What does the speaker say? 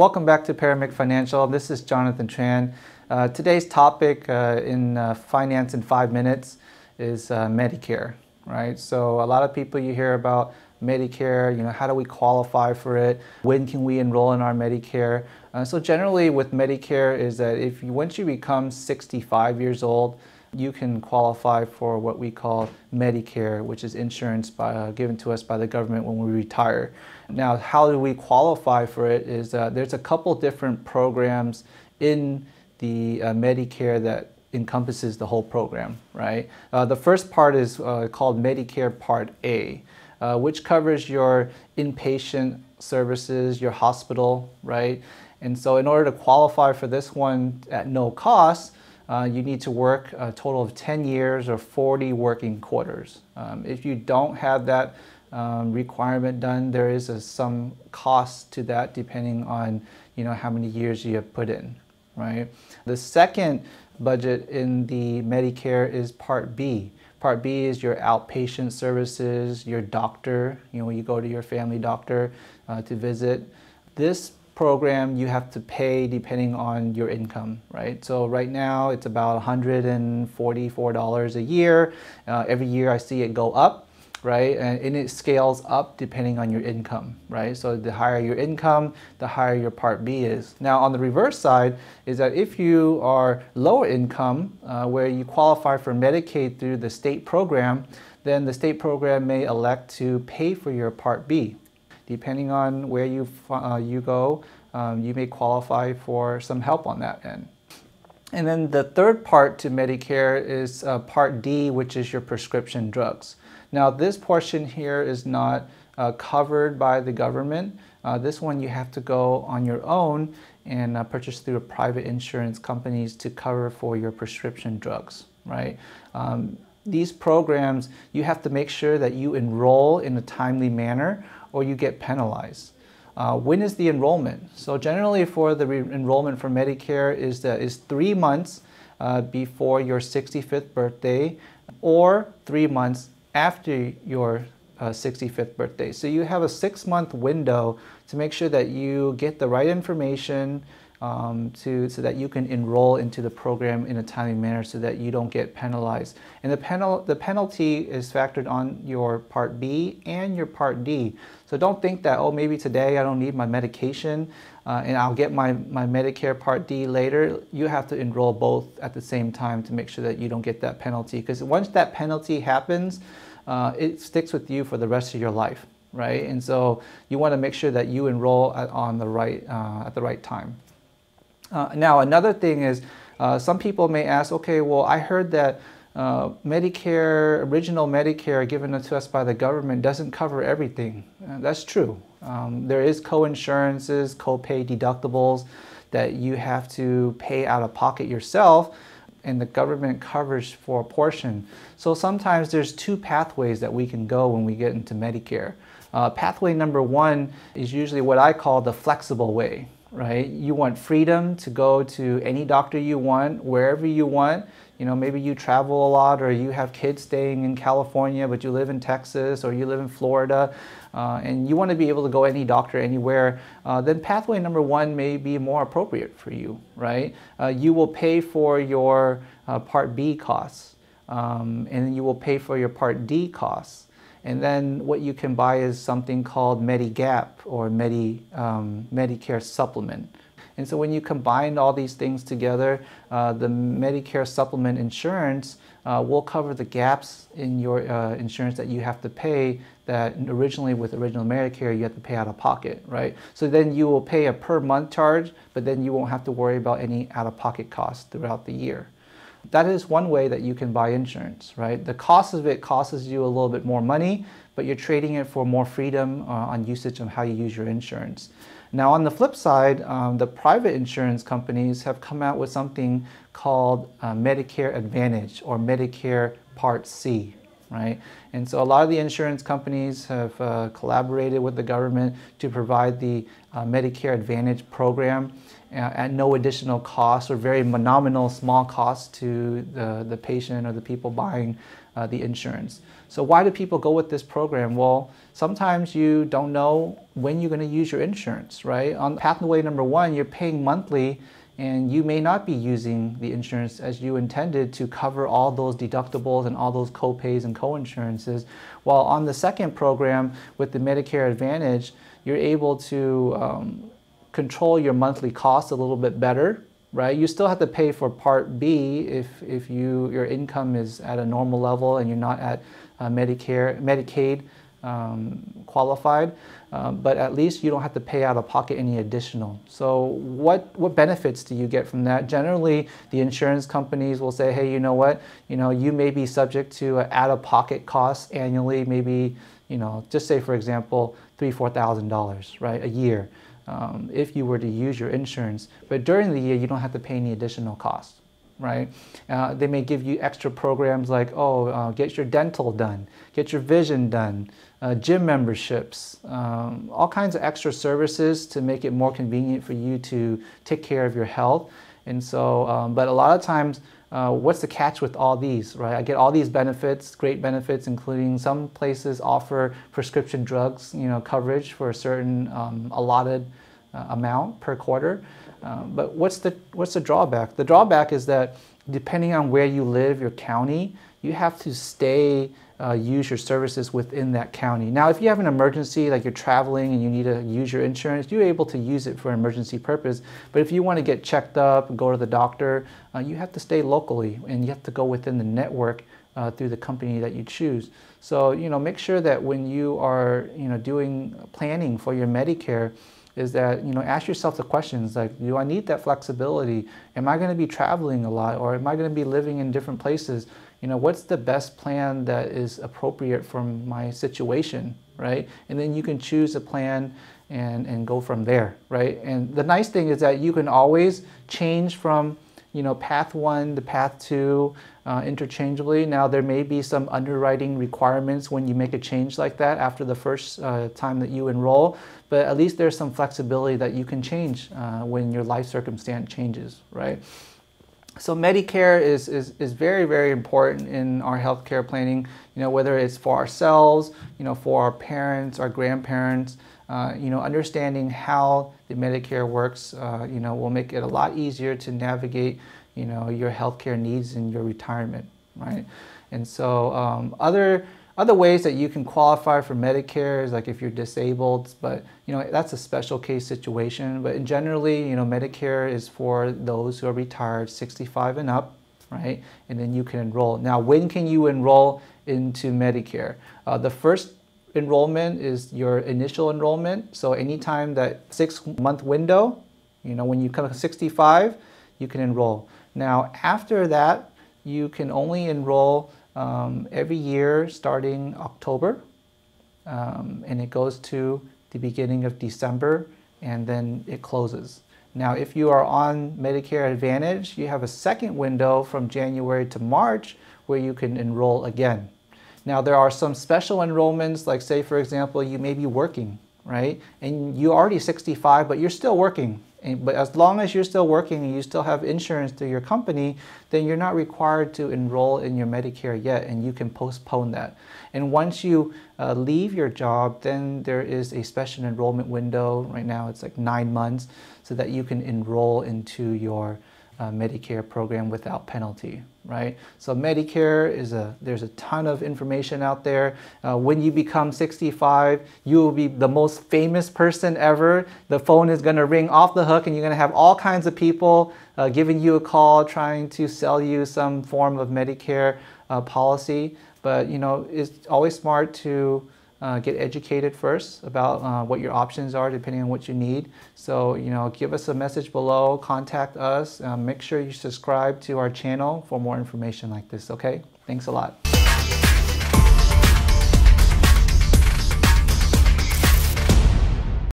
Welcome back to Paramedic Financial. This is Jonathan Tran. Today's topic in Finance in 5 Minutes is Medicare, right? So a lot of people you hear about Medicare, how do we qualify for it? When can we enroll in our Medicare? So generally with Medicare is that once you become 65 years old, you can qualify for what we call Medicare, which is insurance given to us by the government when we retire. Now, how do we qualify for it is there's a couple different programs in the Medicare that encompasses the whole program, right? The first part is called Medicare Part A, which covers your inpatient services, your hospital, right? And so in order to qualify for this one at no cost, you need to work a total of 10 years or 40 working quarters. If you don't have that requirement done, there is some cost to that depending on how many years you have put in, right? The second budget in the Medicare is Part B. Part B is your outpatient services, your doctor, when you go to your family doctor to visit. This program you have to pay depending on your income, right? So right now it's about $144 a year. Every year I see it go up, right? And it scales up depending on your income, right? So the higher your income, the higher your Part B is. Now on the reverse side is that if you are lower income, where you qualify for Medicaid through the state program, then the state program may elect to pay for your Part B. Depending on where you go, you may qualify for some help on that end. And then the third part to Medicare is Part D, which is your prescription drugs. Now this portion here is not covered by the government. This one you have to go on your own and purchase through private insurance companies to cover for your prescription drugs, right? These programs, you have to make sure that you enroll in a timely manner or you get penalized. When is the enrollment? So generally for the enrollment for Medicare is 3 months before your 65th birthday or 3 months after your 65th birthday. So you have a 6-month window to make sure that you get the right information so that you can enroll into the program in a timely manner so that you don't get penalized. And the penalty is factored on your Part B and your Part D. So don't think that, oh, maybe today I don't need my medication and I'll get my Medicare Part D later. You have to enroll both at the same time to make sure that you don't get that penalty. Because once that penalty happens, it sticks with you for the rest of your life, right? And so you want to make sure that you enroll at the right time. Now another thing is some people may ask, okay, well I heard that original Medicare given to us by the government doesn't cover everything. That's true. There is co-insurances, co-pay deductibles that you have to pay out of pocket yourself, and the government covers for a portion. So sometimes there's 2 pathways that we can go when we get into Medicare. Pathway number 1 is usually what I call the flexible way, right? You want freedom to go to any doctor you want, wherever you want. Maybe you travel a lot or you have kids staying in California, but you live in Texas or you live in Florida, and you want to be able to go any doctor anywhere, then pathway number 1 may be more appropriate for you, right? You will pay for your Part B costs, and then you will pay for your Part D costs. And then what you can buy is something called Medigap or Medicare Supplement. And so when you combine all these things together, the Medicare Supplement insurance will cover the gaps in your insurance that you have to pay that originally with original Medicare you have to pay out of pocket, right? So then you will pay a per month charge, but then you won't have to worry about any out-of-pocket costs throughout the year. That is one way that you can buy insurance, right? The cost of it costs you a little bit more money, but you're trading it for more freedom on usage of how you use your insurance. Now on the flip side, the private insurance companies have come out with something called Medicare Advantage or Medicare Part C, right? And so a lot of the insurance companies have collaborated with the government to provide the Medicare Advantage program at no additional cost or very nominal small cost to the patient or the people buying the insurance. So why do people go with this program? Well, sometimes you don't know when you're going to use your insurance, right? On pathway number 1, you're paying monthly, and you may not be using the insurance as you intended to cover all those deductibles and all those co-pays and co-insurances. While on the second program with the Medicare Advantage, you're able to control your monthly costs a little bit better, right? You still have to pay for Part B if your income is at a normal level and you're not at Medicaid qualified, but at least you don't have to pay out of pocket any additional. So what benefits do you get from that? Generally, the insurance companies will say, hey, you know what, you may be subject to out-of-pocket costs annually, maybe, just say for example, $3,000–4,000, right, a year, if you were to use your insurance. But during the year, you don't have to pay any additional costs. Right? They may give you extra programs like, get your dental done, get your vision done, gym memberships, all kinds of extra services to make it more convenient for you to take care of your health. And so, but a lot of times, what's the catch with all these, right? I get all these benefits, great benefits, including some places offer prescription drugs, coverage for a certain allotted amount per quarter. But what's the drawback? The drawback is that depending on where you live, your county, you have to use your services within that county. Now, if you have an emergency, like you're traveling and you need to use your insurance, you're able to use it for an emergency purpose. But if you want to get checked up and go to the doctor, you have to stay locally and you have to go within the network through the company that you choose. So, make sure that when you are, doing planning for your Medicare, is that, ask yourself the questions like, do I need that flexibility? Am I going to be traveling a lot, or am I going to be living in different places? What's the best plan that is appropriate for my situation, right? And then you can choose a plan and go from there, right? And the nice thing is that you can always change from path 1 to path 2 interchangeably. Now, there may be some underwriting requirements when you make a change like that after the first time that you enroll, but at least there's some flexibility that you can change when your life circumstance changes, right? So Medicare is very, very important in our healthcare planning, whether it's for ourselves, for our parents, our grandparents, understanding how the Medicare works, will make it a lot easier to navigate, your healthcare needs in your retirement, right? And so other ways that you can qualify for Medicare is like if you're disabled, but that's a special case situation. But generally, Medicare is for those who are retired, 65 and up, right? And then you can enroll. Now, when can you enroll into Medicare? The first enrollment is your initial enrollment. So anytime that 6-month window, when you come to 65, you can enroll. Now, after that, you can only enroll every year starting October, and it goes to the beginning of December, and then it closes. Now, if you are on Medicare Advantage, you have a second window from January to March where you can enroll again. Now, there are some special enrollments, like say, for example, you may be working, right? And you're already 65, but you're still working. But as long as you're still working and you still have insurance through your company, then you're not required to enroll in your Medicare yet, and you can postpone that. And once you leave your job, then there is a special enrollment window. Right now it's like 9 months, so that you can enroll into your Medicare program without penalty, right? So Medicare there's a ton of information out there. When you become 65, you will be the most famous person ever. The phone is going to ring off the hook, and you're going to have all kinds of people giving you a call, trying to sell you some form of Medicare policy. But it's always smart to get educated first about what your options are depending on what you need. So, give us a message below, contact us, make sure you subscribe to our channel for more information like this, okay? Thanks a lot.